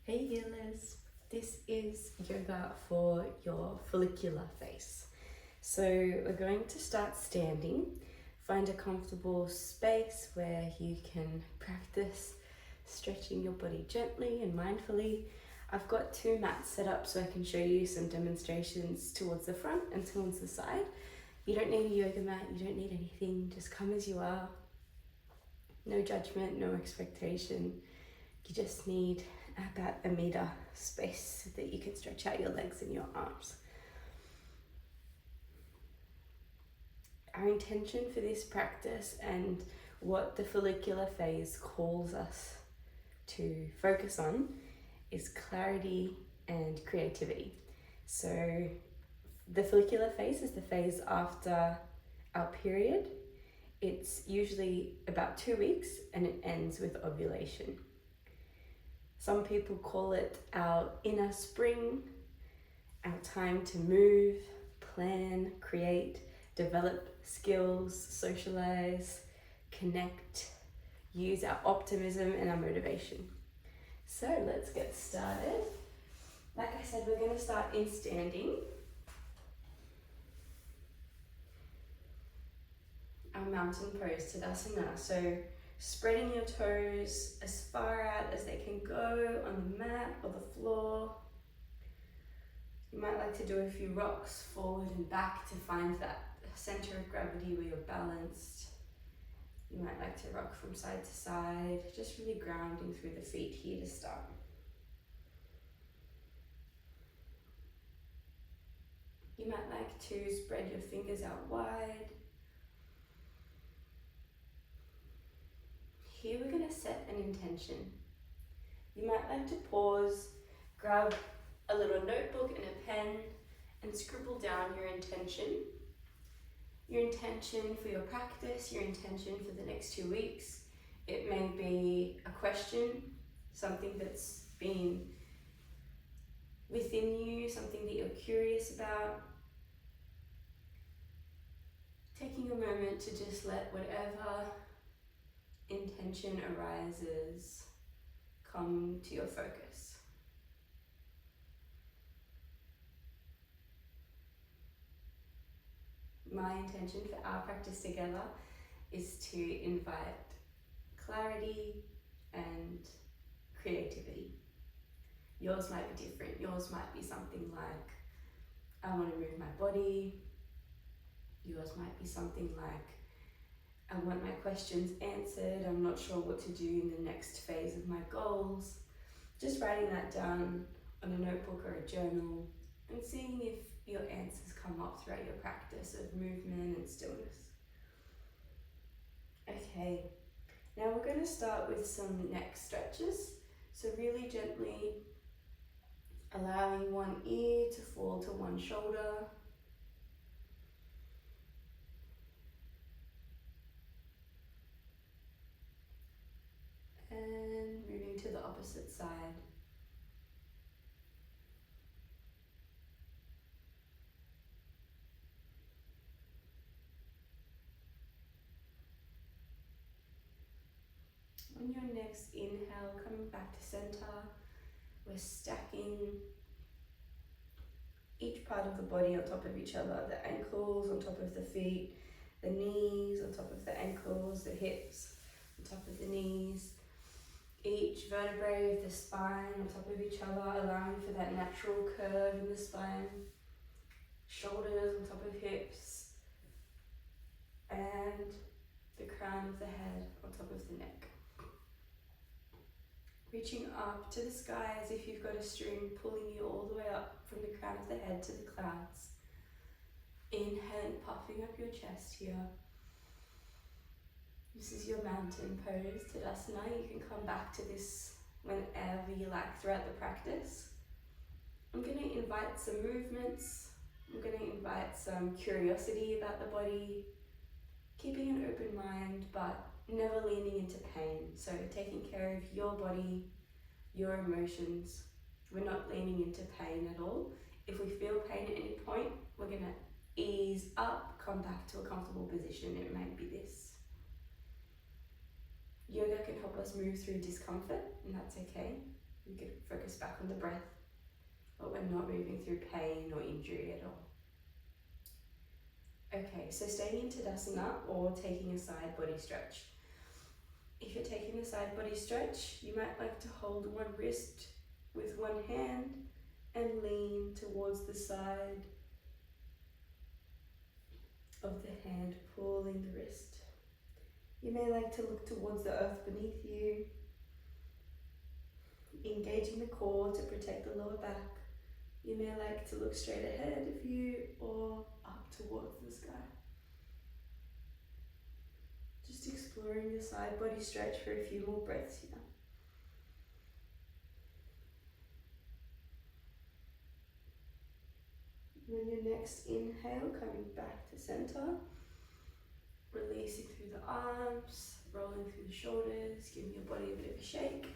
Hey healers, this is yoga for your follicular face. So we're going to start standing. Find a comfortable space where you can practice stretching your body gently and mindfully. I've got two mats set up so I can show you some demonstrations towards the front and towards the side. You don't need a yoga mat, you don't need anything, just come as you are. No judgment, no expectation. You just need about a meter space so that you can stretch out your legs and your arms. Our intention for this practice and what the follicular phase calls us to focus on is clarity and creativity. So the follicular phase is the phase after our period. It's usually about 2 weeks and it ends with ovulation. Some people call it our inner spring, our time to move, plan, create, develop skills, socialize, connect, use our optimism and our motivation. So let's get started. Like I said, we're going to start in standing. Our mountain pose, Tadasana. So spreading your toes as far out as they can go on the mat or the floor. You might like to do a few rocks forward and back to find that center of gravity where you're balanced. You might like to rock from side to side, just really grounding through the feet here to start. You might like to spread your fingers out wide. Here we're going to set an intention. You might like to pause, grab a little notebook and a pen and scribble down your intention. Your intention for your practice, your intention for the next 2 weeks. It may be a question, something that's been within you, something that you're curious about. Taking a moment to just let whatever intention arises come to your focus. My intention for our practice together is to invite clarity and creativity. Yours might be different. Yours might be something like, I want to move my body. Yours might be something like, I want my questions answered. I'm not sure what to do in the next phase of my goals. Just writing that down on a notebook or a journal and seeing if your answers come up throughout your practice of movement and stillness. Okay, now we're going to start with some neck stretches. So really gently allowing one ear to fall to one shoulder. And moving to the opposite side. On your next inhale, coming back to center, we're stacking each part of the body on top of each other. The ankles on top of the feet, the knees on top of the ankles, the hips on top of the knees. Each vertebrae of the spine on top of each other, allowing for that natural curve in the spine. Shoulders on top of hips. And the crown of the head on top of the neck. Reaching up to the sky as if you've got a string pulling you all the way up from the crown of the head to the clouds. Inhaling, puffing up your chest here. This is your mountain pose, Tadasana. You can come back to this whenever you like throughout the practice. I'm going to invite some movements. I'm going to invite some curiosity about the body. Keeping an open mind, but never leaning into pain. So taking care of your body, your emotions. We're not leaning into pain at all. If we feel pain at any point, we're going to ease up, come back to a comfortable position. It might be this. Yoga can help us move through discomfort, and that's okay. We can focus back on the breath, but we're not moving through pain or injury at all. Okay, so staying in Tadasana or taking a side body stretch. If you're taking a side body stretch, you might like to hold one wrist with one hand and lean towards the side of the hand, pulling the wrist. You may like to look towards the earth beneath you, engaging the core to protect the lower back. You may like to look straight ahead of you or up towards the sky. Just exploring the side body stretch for a few more breaths here. When your next inhale, coming back to center, releasing through the arms, rolling through the shoulders, giving your body a bit of a shake,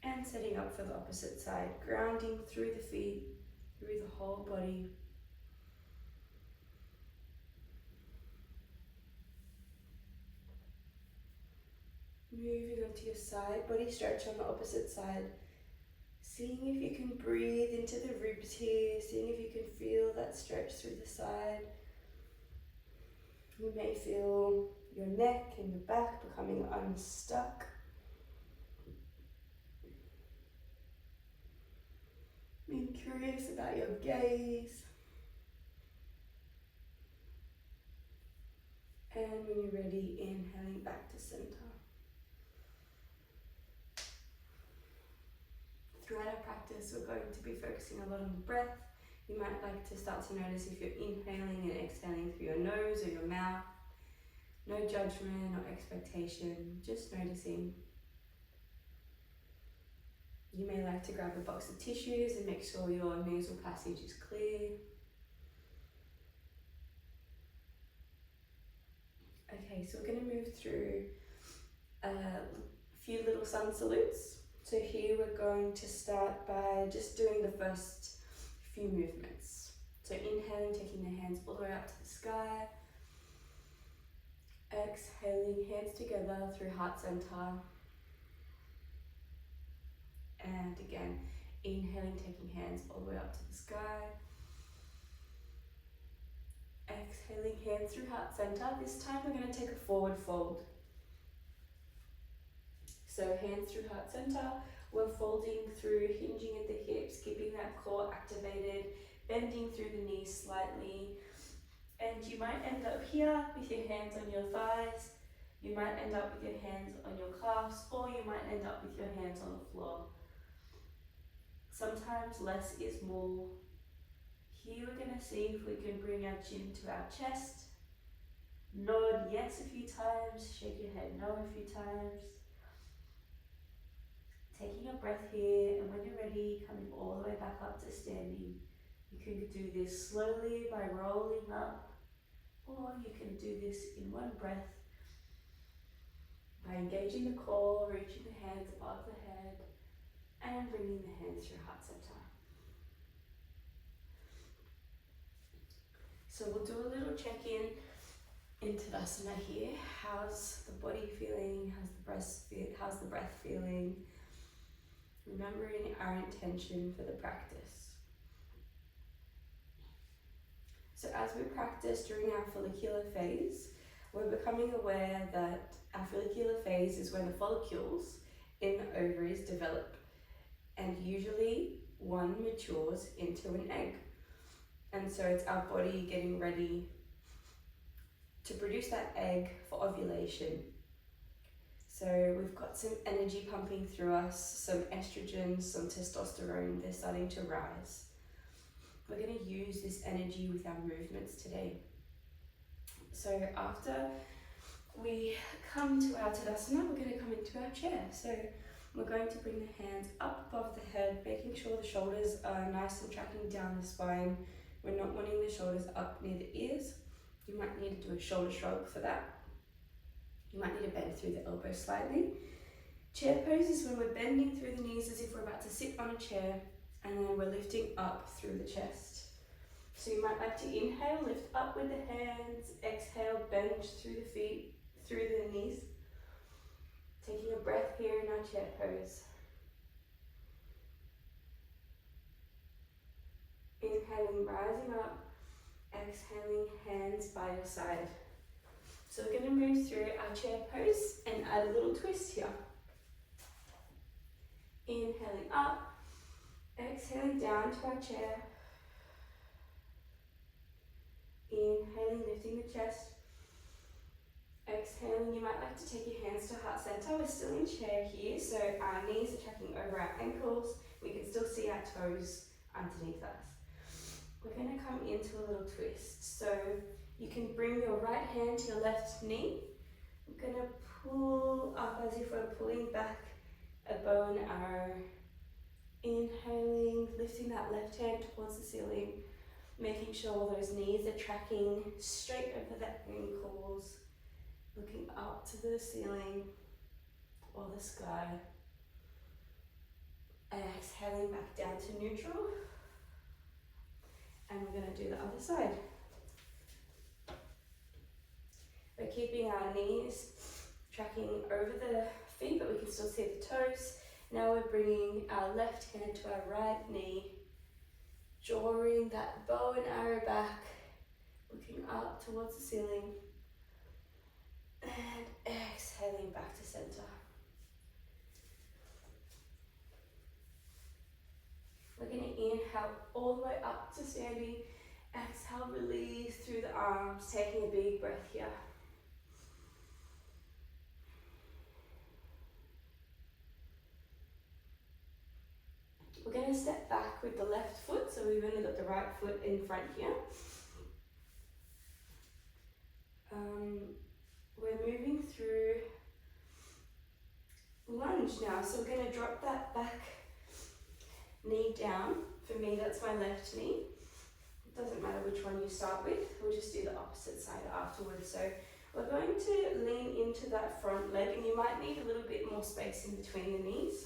and setting up for the opposite side, grounding through the feet, through the whole body. Moving on to your side body stretch on the opposite side, seeing if you can breathe into the ribs here, seeing if you can feel that stretch through the side. You may feel your neck and your back becoming unstuck. Being curious about your gaze. And when you're ready, inhaling back to center. Throughout our practice, we're going to be focusing a lot on the breath. You might like to start to notice if you're inhaling and exhaling through your nose or your mouth. No judgment or expectation, just noticing. You may like to grab a box of tissues and make sure your nasal passage is clear. Okay, so we're going to move through a few little sun salutes. So here we're going to start by just doing the first few movements. So inhaling, taking the hands all the way up to the sky. Exhaling, hands together through heart center. And again, inhaling, taking hands all the way up to the sky. Exhaling, hands through heart center. This time we're going to take a forward fold. So hands through heart center. We're folding through, hinging at the hips, keeping that core activated, bending through the knees slightly. And you might end up here with your hands on your thighs. You might end up with your hands on your calves, or you might end up with your hands on the floor. Sometimes less is more. Here we're going to see if we can bring our chin to our chest. Nod yes a few times, shake your head no a few times. Taking a breath here, and when you're ready, coming all the way back up to standing. You can do this slowly by rolling up, or you can do this in one breath by engaging the core, reaching the hands above the head, and bringing the hands through heart center. So we'll do a little check-in in Tadasana here. How's the body feeling? How's the breath feeling? Remembering our intention for the practice. So as we practice during our follicular phase, we're becoming aware that our follicular phase is when the follicles in the ovaries develop, and usually one matures into an egg. And so it's our body getting ready to produce that egg for ovulation. So we've got some energy pumping through us, some estrogen, some testosterone, they're starting to rise. We're going to use this energy with our movements today. So after we come to our Tadasana, we're going to come into our chair. So we're going to bring the hands up above the head, making sure the shoulders are nice and tracking down the spine. We're not wanting the shoulders up near the ears. You might need to do a shoulder shrug for that. You might need to bend through the elbows slightly. Chair pose is when we're bending through the knees as if we're about to sit on a chair, and then we're lifting up through the chest. So you might like to inhale, lift up with the hands, exhale, bend through the feet, through the knees. Taking a breath here in our chair pose. inhaling, rising up, exhaling, hands by your side. So we're going to move through our chair pose and add a little twist here. Inhaling up, exhaling down to our chair. Inhaling, lifting the chest. Exhaling, you might like to take your hands to heart center. We're still in chair here, so our knees are tracking over our ankles. We can still see our toes underneath us. We're going to come into a little twist. So you can bring your right hand to your left knee. We're going to pull up as if we're pulling back a bow and arrow. Inhaling, lifting that left hand towards the ceiling, making sure all those knees are tracking straight over the ankles, looking up to the ceiling or the sky. And exhaling back down to neutral. And we're going to do the other side. We're keeping our knees tracking over the feet, but we can still see the toes. Now we're bringing our left hand to our right knee, drawing that bow and arrow back, looking up towards the ceiling, and exhaling back to center. We're going to inhale all the way up to standing, exhale, release through the arms, taking a big breath here. We're going to step back with the left foot, so we've only got the right foot in front here. We're moving through lunge now, so we're going to drop that back knee down. For me, that's my left knee. It doesn't matter which one you start with, we'll just do the opposite side afterwards. So we're going to lean into that front leg, and you might need a little bit more space in between the knees.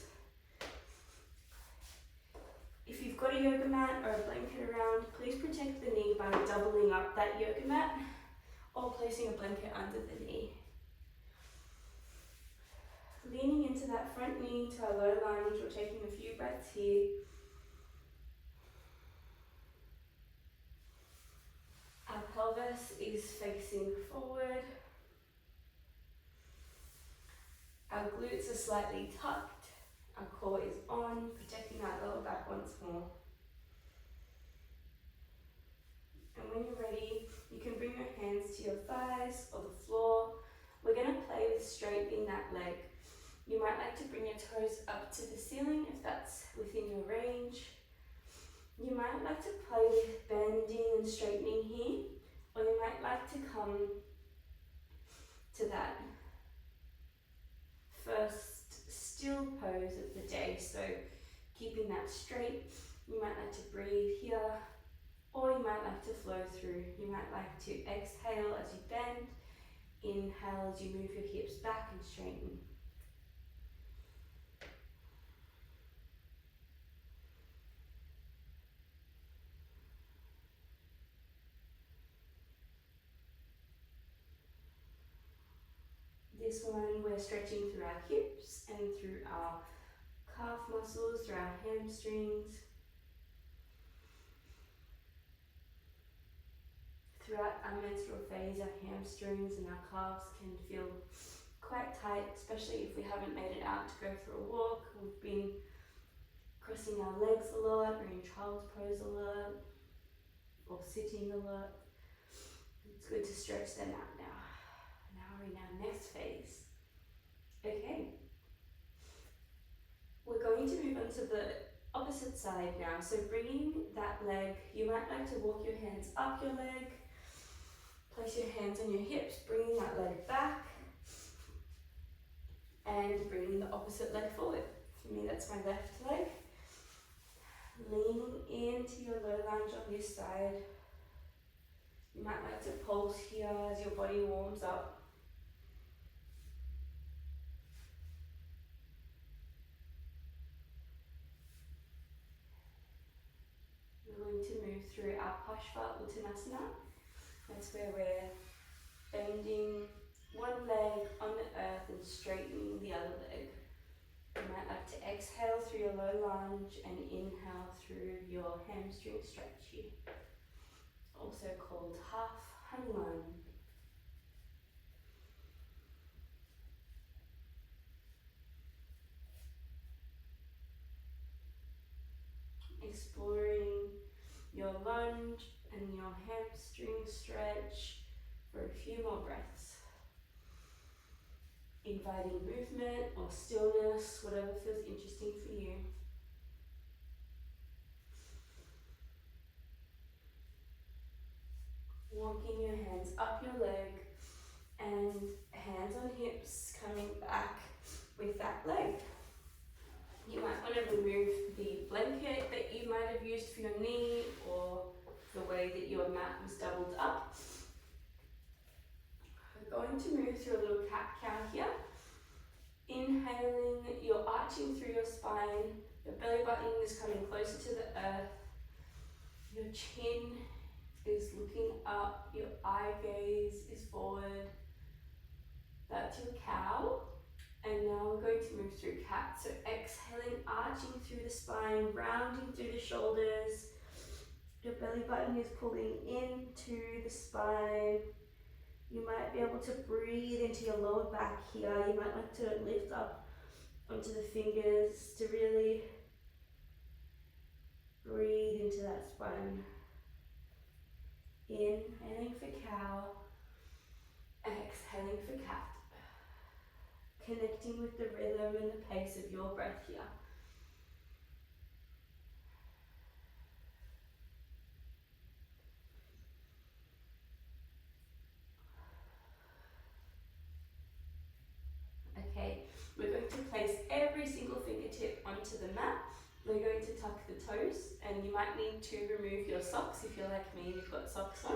If you've got a yoga mat or a blanket around, please protect the knee by doubling up that yoga mat or placing a blanket under the knee. Leaning into that front knee to our low lunge, we're taking a few breaths here. Our pelvis is facing forward. Our glutes are slightly tucked. Our core is on, protecting our lower back once more. And when you're ready, you can bring your hands to your thighs or the floor. We're going to play with straightening that leg. You might like to bring your toes up to the ceiling if that's within your range. You might like to play with bending and straightening here, or you might like to come to that first still pose of the day. So keeping that straight, you might like to breathe here, or you might like to flow through. You might like to exhale as you bend, inhale as you move your hips back and straighten. This one, we're stretching through our hips and through our calf muscles, through our hamstrings. Throughout our menstrual phase, our hamstrings and our calves can feel quite tight, especially if we haven't made it out to go for a walk. We've been crossing our legs a lot, or in child's pose a lot, or sitting a lot. It's good to stretch them out now. Now we're in our next phase. Okay. We're going to move on to the opposite side now. So bringing that leg, you might like to walk your hands up your leg, place your hands on your hips, bringing that leg back, and bringing the opposite leg forward. For me, that's my left leg. Leaning into your low lunge on this side. You might like to pulse here as your body warms up. We're going to move through our Uttanasana. That's where we're bending one leg on the earth and straightening the other leg. You might like to exhale through your low lunge and inhale through your hamstring stretch here, also called half hung lunge. Exploring your lunge and your hamstring stretch for a few more breaths. Inviting movement or stillness, whatever feels interesting for you. Walking your hands up your leg and hands on hips, coming back with that leg. You might want to remove the blanket that you might have used for your knee or the way that your mat was doubled up. We're going to move through a little cat-cow here. Inhaling, you're arching through your spine, your belly button is coming closer to the earth, your chin is looking up, your eye gaze is forward. That's your cow. And now we're going to move through cat. So exhaling, arching through the spine, rounding through the shoulders. Your belly button is pulling into the spine. You might be able to breathe into your lower back here. You might like to lift up onto the fingers to really breathe into that spine. Inhaling for cow, exhaling for cat. Connecting with the rhythm and the pace of your breath here. Okay, we're going to place every single fingertip onto the mat. We're going to tuck the toes, and you might need to remove your socks if you're like me and you've got socks on.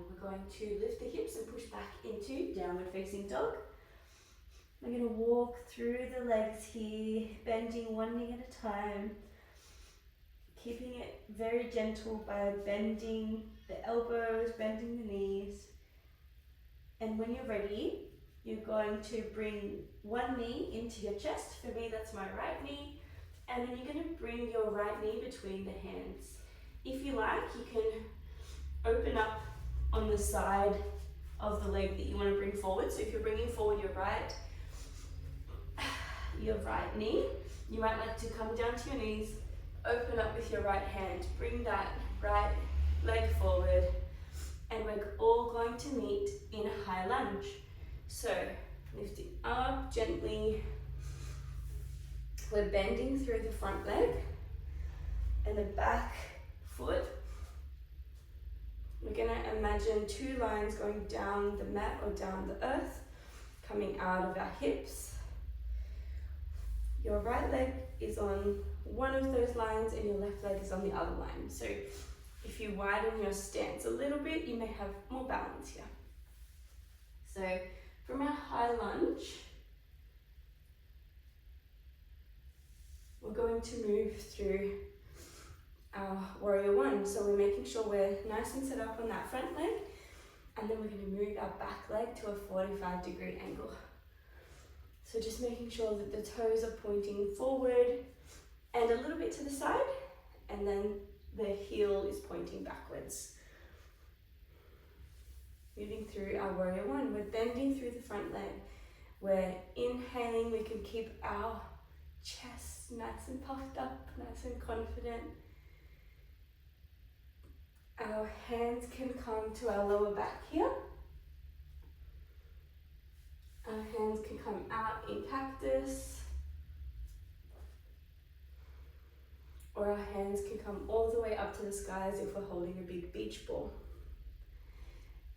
We're going to lift the hips and push back into downward facing dog. We're going to walk through the legs here, bending one knee at a time, keeping it very gentle by bending the elbows, bending the knees. And when you're ready, you're going to bring one knee into your chest. For me, that's my right knee. And then you're going to bring your right knee between the hands. If you like, you can open up on the side of the leg that you want to bring forward. So if you're bringing forward your right knee, you might like to come down to your knees, open up with your right hand, bring that right leg forward, and we're all going to meet in a high lunge. So lifting up gently, we're bending through the front leg and the back foot. We're going to imagine two lines going down the mat or down the earth, coming out of our hips. Your right leg is on one of those lines and your left leg is on the other line. So if you widen your stance a little bit, you may have more balance here. So from our high lunge, we're going to move through our warrior one. So we're making sure we're nice and set up on that front leg, and then we're going to move our back leg to a 45-degree angle. So just making sure that the toes are pointing forward and a little bit to the side, and then the heel is pointing backwards. Moving through our warrior one, we're bending through the front leg. We're inhaling, we can keep our chest nice and puffed up, nice and confident. Our hands can come to our lower back here. Our hands can come out in cactus, or our hands can come all the way up to the sky as if we're holding a big beach ball.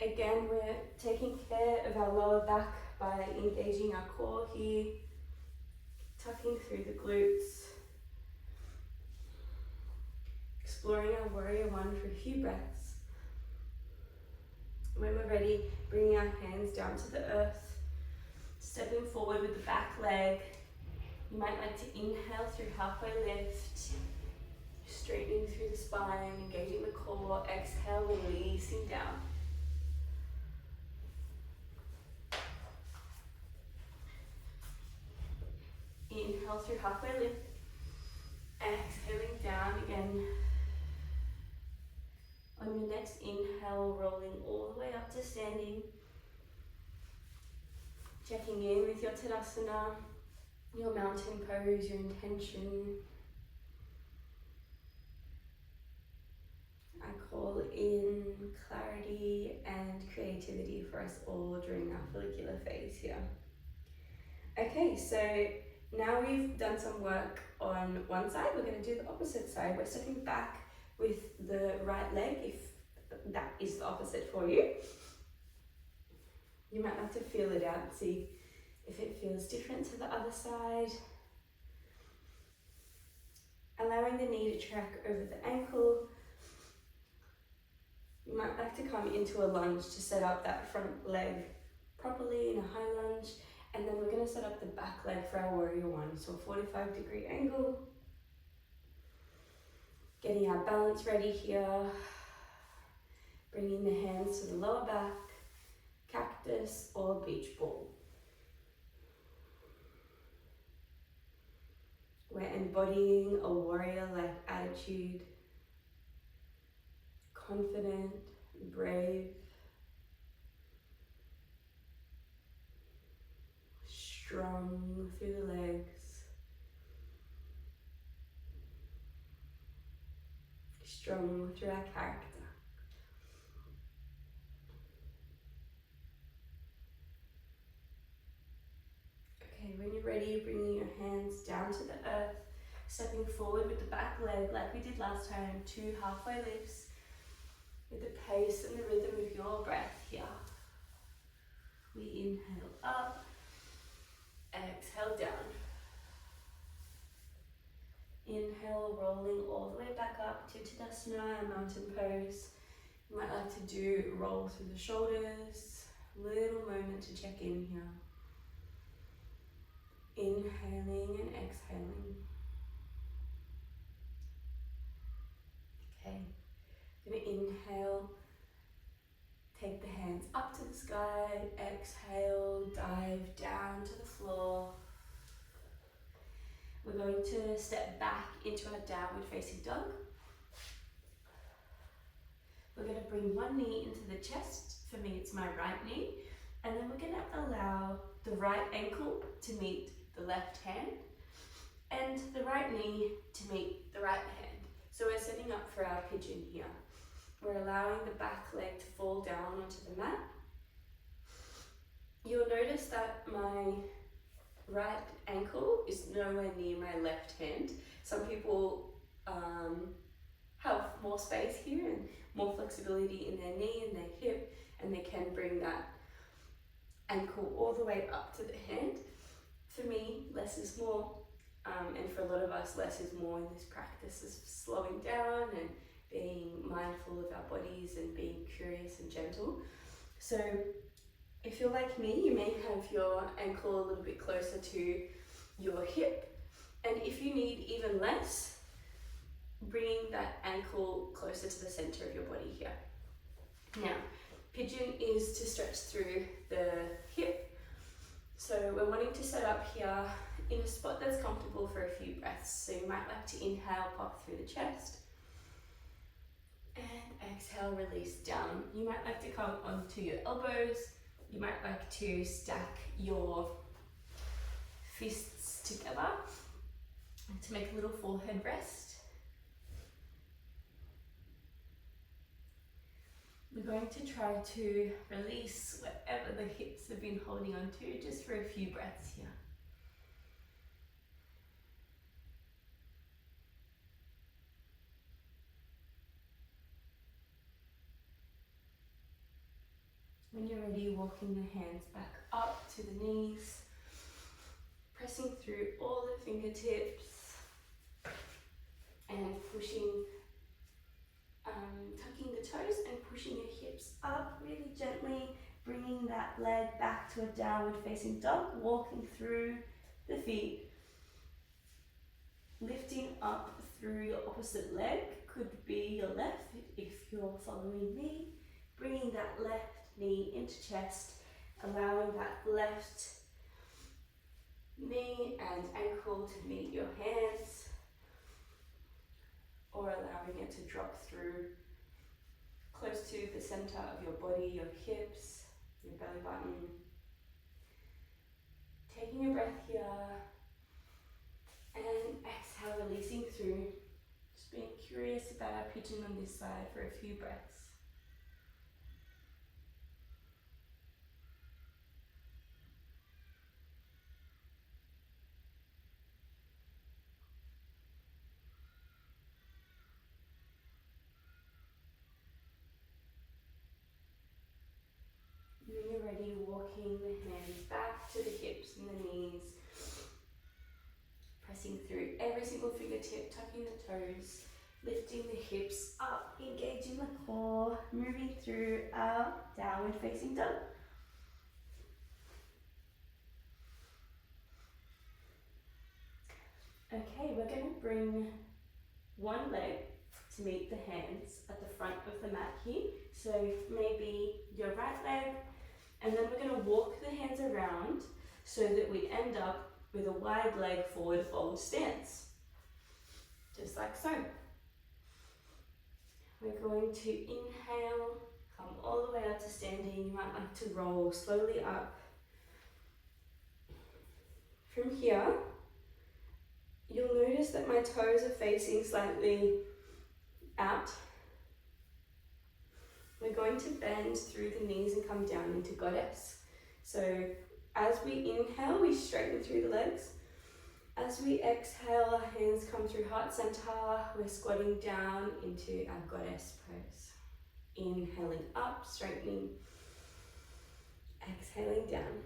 Again, we're taking care of our lower back by engaging our core here, tucking through the glutes, exploring our warrior one for a few breaths. When we're ready, bringing our hands down to the earth, stepping forward with the back leg. You might like to inhale through halfway lift, straightening through the spine, engaging the core. Exhale, releasing down. Inhale inhale through halfway lift. Exhaling down again. On your next inhale, rolling all the way up to standing. Checking in with your Tadasana, your mountain pose, your intention. I call in clarity and creativity for us all during our follicular phase here. Okay, so now we've done some work on one side, we're going to do the opposite side. We're stepping back with the right leg, if that is the opposite for you. You might like to feel it out, see if it feels different to the other side. Allowing the knee to track over the ankle. You might like to come into a lunge to set up that front leg properly in a high lunge. And then we're going to set up the back leg for our warrior one. So a 45-degree angle. Getting our balance ready here. Bringing the hands to the lower back, cactus or beach ball. We're embodying a warrior-like attitude. Confident, brave, strong through the legs, strong through our character. Okay, when you're ready, bringing your hands down to the earth, stepping forward with the back leg like we did last time, 2 halfway lifts with the pace and the rhythm of your breath here. We inhale up, exhale down. Inhale, rolling all the way back up to Tadasana, mountain pose. You might like to do roll through the shoulders. Little moment to check in here. Inhaling and exhaling. Okay, I'm going to inhale, take the hands up to the sky, exhale, dive down to the floor. We're going to step back into our downward facing dog. We're going to bring one knee into the chest. For me, it's my right knee. And then we're going to allow the right ankle to meet the left hand and the right knee to meet the right hand. So we're setting up for our pigeon here. We're allowing the back leg to fall down onto the mat. You'll notice that my right ankle is nowhere near my left hand. Some people have more space here and more flexibility in their knee and their hip, and they can bring that ankle all the way up to the hand. For me, less is more, and for a lot of us, less is more in this practice is slowing down and being mindful of our bodies and being curious and gentle. So if you're like me, you may have your ankle a little bit closer to your hip, and if you need even less, bringing that ankle closer to the center of your body here. Now, pigeon is to stretch through the hip. So we're wanting to set up here in a spot that's comfortable for a few breaths. So you might like to inhale, pop through the chest. And exhale, release down. You might like to come onto your elbows. You might like to stack your fists together to make a little forehead rest. We're going to try to release whatever the hips have been holding on to just for a few breaths here. When you're ready, walking the hands back up to the knees, pressing through all the fingertips and pushing, tucking the toes and pushing your hips up really gently, bringing that leg back to a downward facing dog, walking through the feet, lifting up through your opposite leg, could be your left if you're following me, bringing that left knee into chest, allowing that left knee knee and ankle to meet your hands, or allowing it to drop through close to the center of your body, your hips, your belly button. Taking a breath here, and exhale, releasing through. Just being curious about our pigeon on this side for a few breaths. When you're ready, walking the hands back to the hips and the knees, pressing through every single fingertip, tucking the toes, lifting the hips up, engaging the core, moving through our downward facing dog. Okay, we're going to bring one leg to meet the hands at the front of the mat here. So maybe your right leg, and then we're going to walk the hands around so that we end up with a wide leg forward fold stance. Just like so. We're going to inhale, come all the way up to standing. You might like to roll slowly up. From here, you'll notice that my toes are facing slightly out. We're going to bend through the knees and come down into goddess. So as we inhale, we straighten through the legs. As we exhale, our hands come through heart center. We're squatting down into our goddess pose. Inhaling up, straightening. Exhaling down.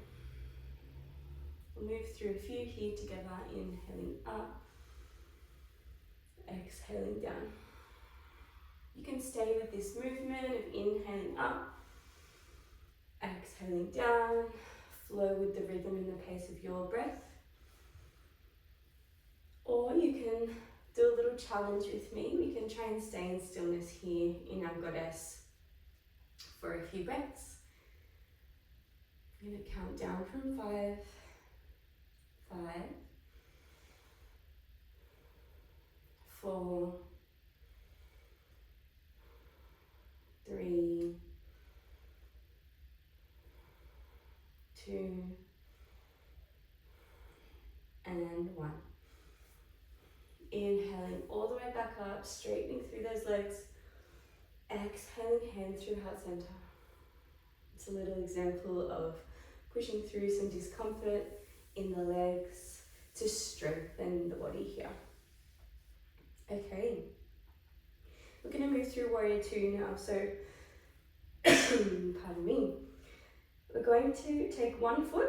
We'll move through a few here together. Inhaling up. Exhaling down. You can stay with this movement of inhaling up, exhaling down, flow with the rhythm and the pace of your breath. Or you can do a little challenge with me. We can try and stay in stillness here in our goddess for a few breaths. I'm going to count down from 5, 4, 3, 2, and 1. Inhaling all the way back up, straightening through those legs. Exhaling, hands through heart center. It's a little example of pushing through some discomfort in the legs to strengthen the body here. Okay, we're going to move through warrior 2 now. So, pardon me. We're going to take one foot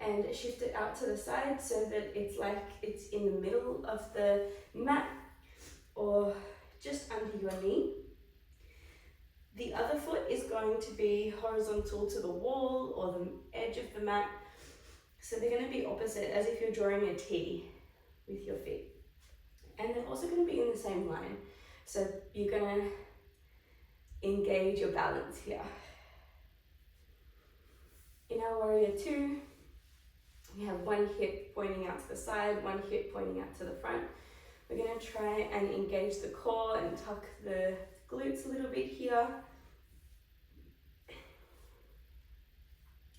and shift it out to the side so that it's like it's in the middle of the mat or just under your knee. The other foot is going to be horizontal to the wall or the edge of the mat. So they're going to be opposite, as if you're drawing a T with your feet. And they're also going to be in the same line. So you're going to engage your balance here. In our warrior 2, we have one hip pointing out to the side, one hip pointing out to the front. We're going to try and engage the core and tuck the glutes a little bit here.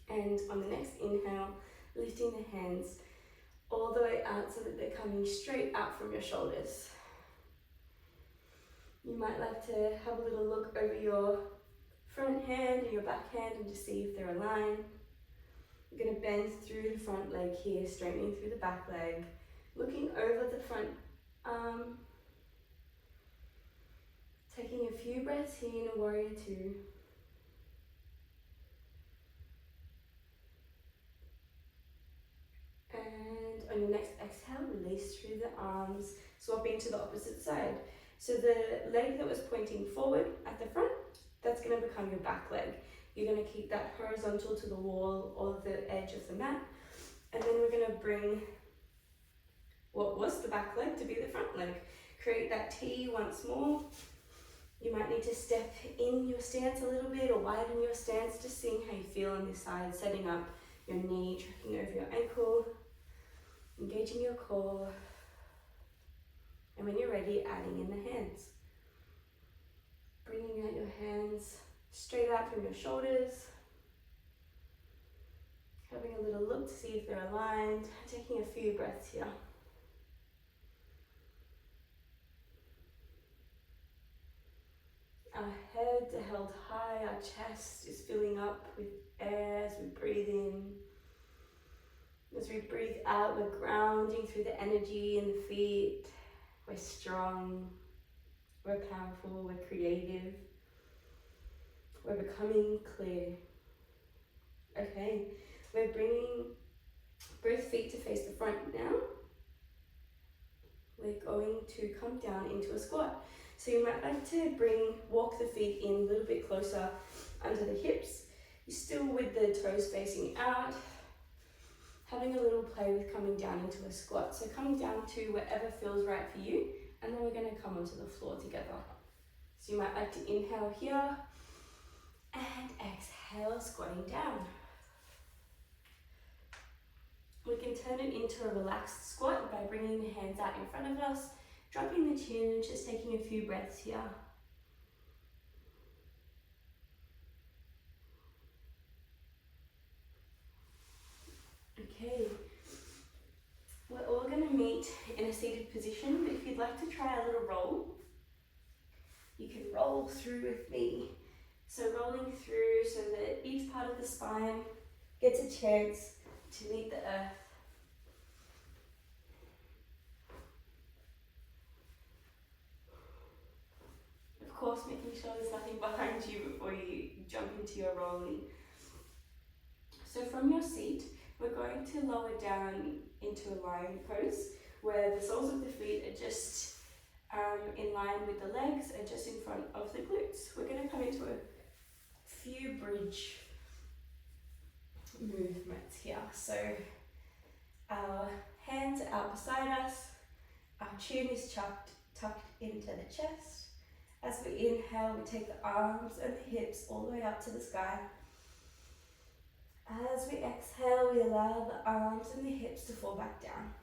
And on the next inhale, lifting the hands all the way out so that they're coming straight out from your shoulders. You might like to have a little look over your front hand and your back hand and just see if they're aligned. We're going to bend through the front leg here, straightening through the back leg, looking over the front arm. Taking a few breaths here in a warrior 2. And on your next exhale, release through the arms, swapping to the opposite side. So the leg that was pointing forward at the front, that's going to become your back leg. You're going to keep that horizontal to the wall or the edge of the mat. And then we're going to bring what was the back leg to be the front leg. Create that T once more. You might need to step in your stance a little bit or widen your stance, just seeing how you feel on this side, setting up your knee, tracking over your ankle. engaging your core, and when you're ready, adding in the hands. Bringing out your hands straight out from your shoulders, having a little look to see if they're aligned, taking a few breaths here. Our heads are held high, our chest is filling up with air as we breathe in. As we breathe out, we're grounding through the energy in the feet. We're strong, we're powerful, we're creative, we're becoming clear. Okay, we're bringing both feet to face the front now. We're going to come down into a squat. So you might like to walk the feet in a little bit closer under the hips. You're still with the toes facing out, having a little play with coming down into a squat. So come down to wherever feels right for you, and then we're going to come onto the floor together. So you might like to inhale here, and exhale, squatting down. We can turn it into a relaxed squat by bringing the hands out in front of us, dropping the chin, and just taking a few breaths here. Okay, we're all going to meet in a seated position, but if you'd like to try a little roll, you can roll through with me. So rolling through so that each part of the spine gets a chance to meet the earth. Of course, making sure there's nothing behind you before you jump into your rolling. So from your seat, we're going to lower down into a lion pose where the soles of the feet are just in line with the legs and just in front of the glutes. We're going to come into a few bridge movements here. So our hands are out beside us, our chin is tucked into the chest. As we inhale, we take the arms and the hips all the way up to the sky. As we exhale, we allow the arms and the hips to fall back down.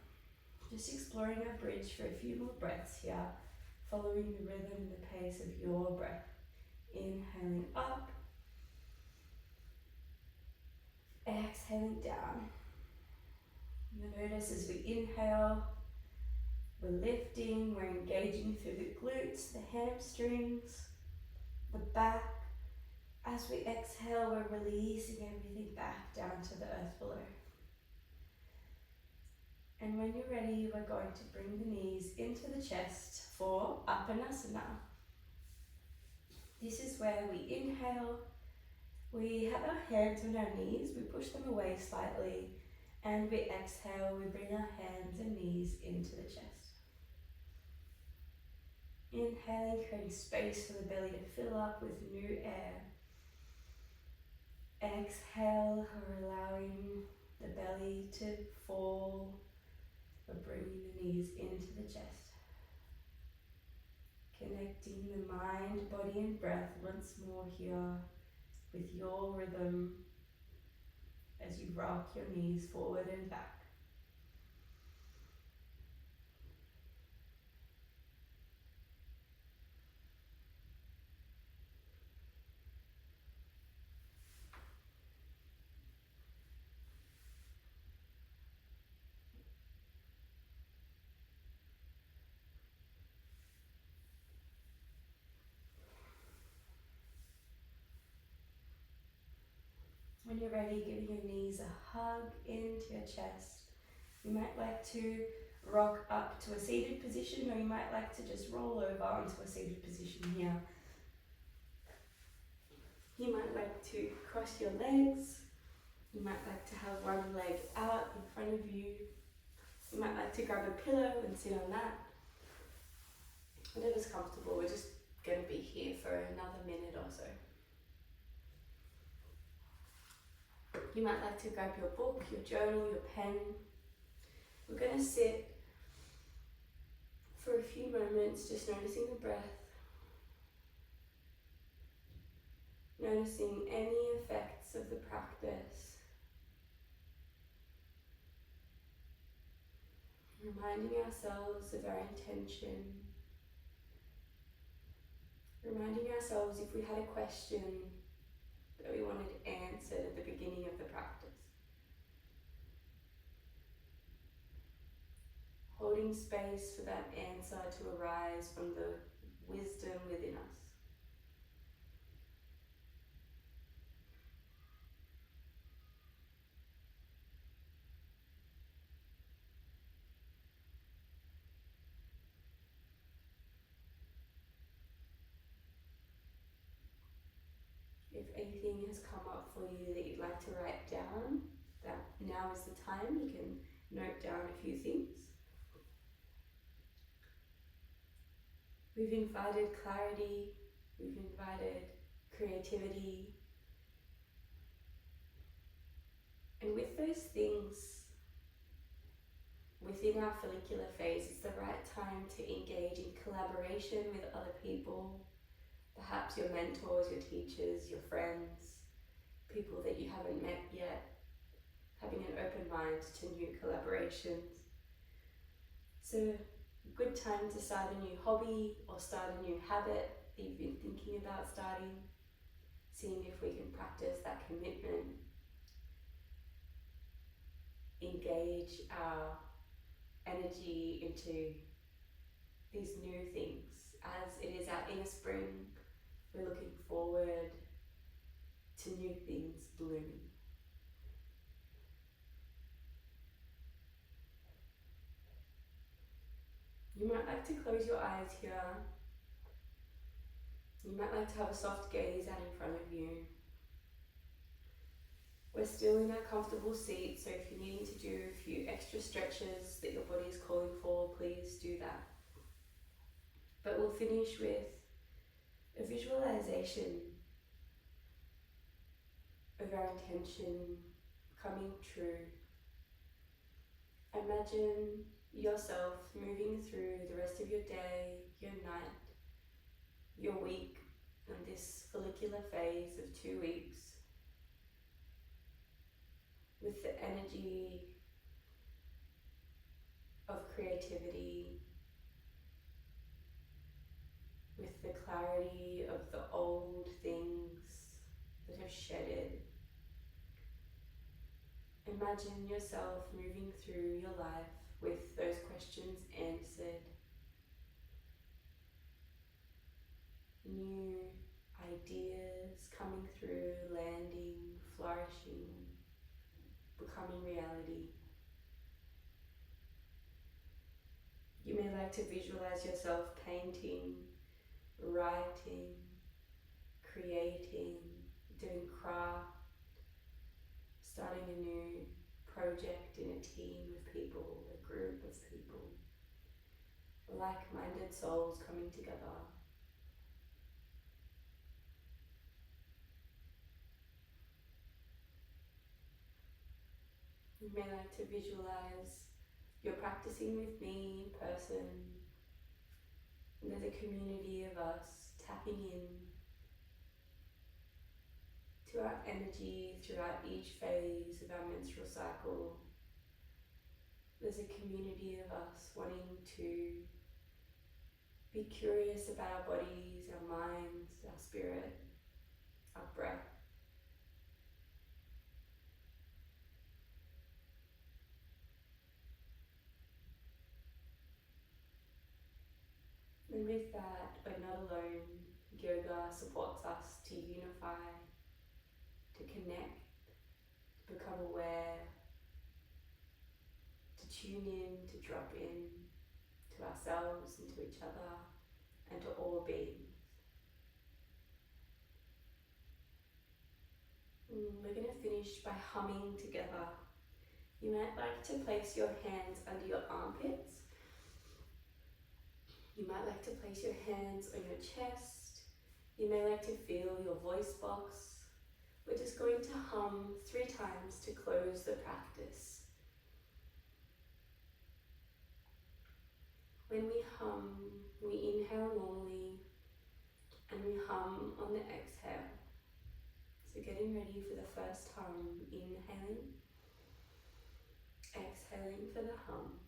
Just exploring our bridge for a few more breaths here, following the rhythm and the pace of your breath. Inhaling up, exhaling down. And notice as we inhale, we're lifting, we're engaging through the glutes, the hamstrings, the back. As we exhale, we're releasing everything back down to the earth below. And when you're ready, we're going to bring the knees into the chest for apanasana. This is where we inhale, we have our hands on our knees, we push them away slightly, and we exhale, we bring our hands and knees into the chest. Inhaling, creating space for the belly to fill up with new air. Exhale, we're allowing the belly to fall. We're bringing the knees into the chest. Connecting the mind, body and breath once more here with your rhythm as you rock your knees forward and back. When you're ready, giving your knees a hug into your chest. You might like to rock up to a seated position, or you might like to just roll over onto a seated position here. You might like to cross your legs. You might like to have one leg out in front of you. You might like to grab a pillow and sit on that. Whatever's comfortable, we're just going to be here for another minute or so. You might like to grab your book, your journal, your pen. We're going to sit for a few moments, just noticing the breath. Noticing any effects of the practice. Reminding ourselves of our intention. Reminding ourselves if we had a question that we wanted answered at the beginning of the practice. Holding space for that answer to arise from the wisdom within us. If anything has come up for you that you'd like to write down, that now is the time. You can note down a few things. We've invited clarity, we've invited creativity, and with those things within our follicular phase, it's the right time to engage in collaboration with other people, perhaps your mentors, your teachers, your friends, people that you haven't met yet, having an open mind to new collaborations. So a good time to start a new hobby or start a new habit that you've been thinking about starting, seeing if we can practice that commitment, engage our energy into these new things. As it is our inner spring, we're looking forward to new things blooming. You might like to close your eyes here. You might like to have a soft gaze out in front of you. We're still in our comfortable seat, so if you're needing to do a few extra stretches that your body is calling for, please do that. But we'll finish with a visualization of our intention coming true. Imagine yourself moving through the rest of your day, your night, your week, and this follicular phase of 2 weeks with the energy of creativity, with the clarity of the old things that have shedded. Imagine yourself moving through your life with those questions answered, new ideas coming through, landing, flourishing, becoming reality. You may like to visualize yourself painting, writing, creating, doing craft, starting a new project in a team of people, a group of people, like-minded souls coming together. You may like to visualize you're practicing with me in person, and there's a community of us tapping in to our energy throughout each phase of our menstrual cycle. There's a community of us wanting to be curious about our bodies, our minds, our spirit, our breath. And with that, we're not alone. Yoga supports us to unify, to connect, to become aware, to tune in, to drop in to ourselves and to each other and to all beings. We're going to finish by humming together. You might like to place your hands under your armpits. You might like to place your hands on your chest. You may like to feel your voice box. We're just going to hum 3 times to close the practice. When we hum, we inhale normally and we hum on the exhale. So getting ready for the first hum, inhaling, exhaling for the hum.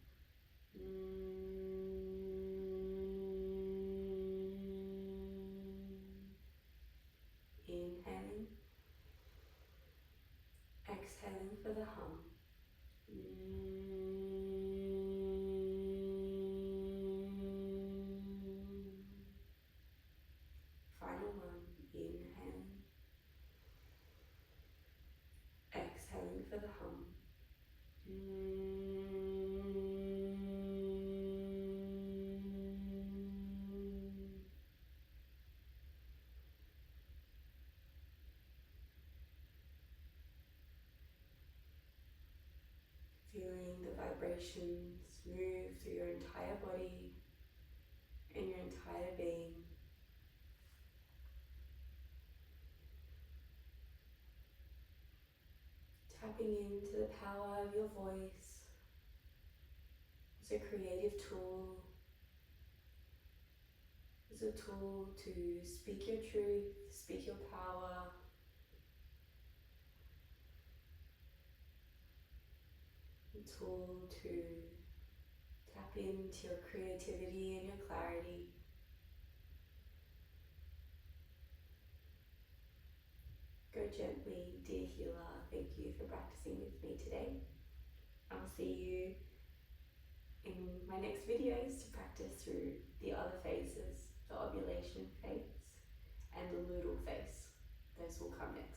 Inhaling, exhaling for the hum. Final one, inhaling, exhaling for the hum. Feeling the vibrations move through your entire body and your entire being. Tapping into the power of your voice as a creative tool, as a tool to speak your truth, speak your power, a tool to tap into your creativity and your clarity. Go gently, dear healer. Thank you for practicing with me today. I'll see you in my next videos to practice through the other phases, the ovulation phase and the luteal phase. Those will come next.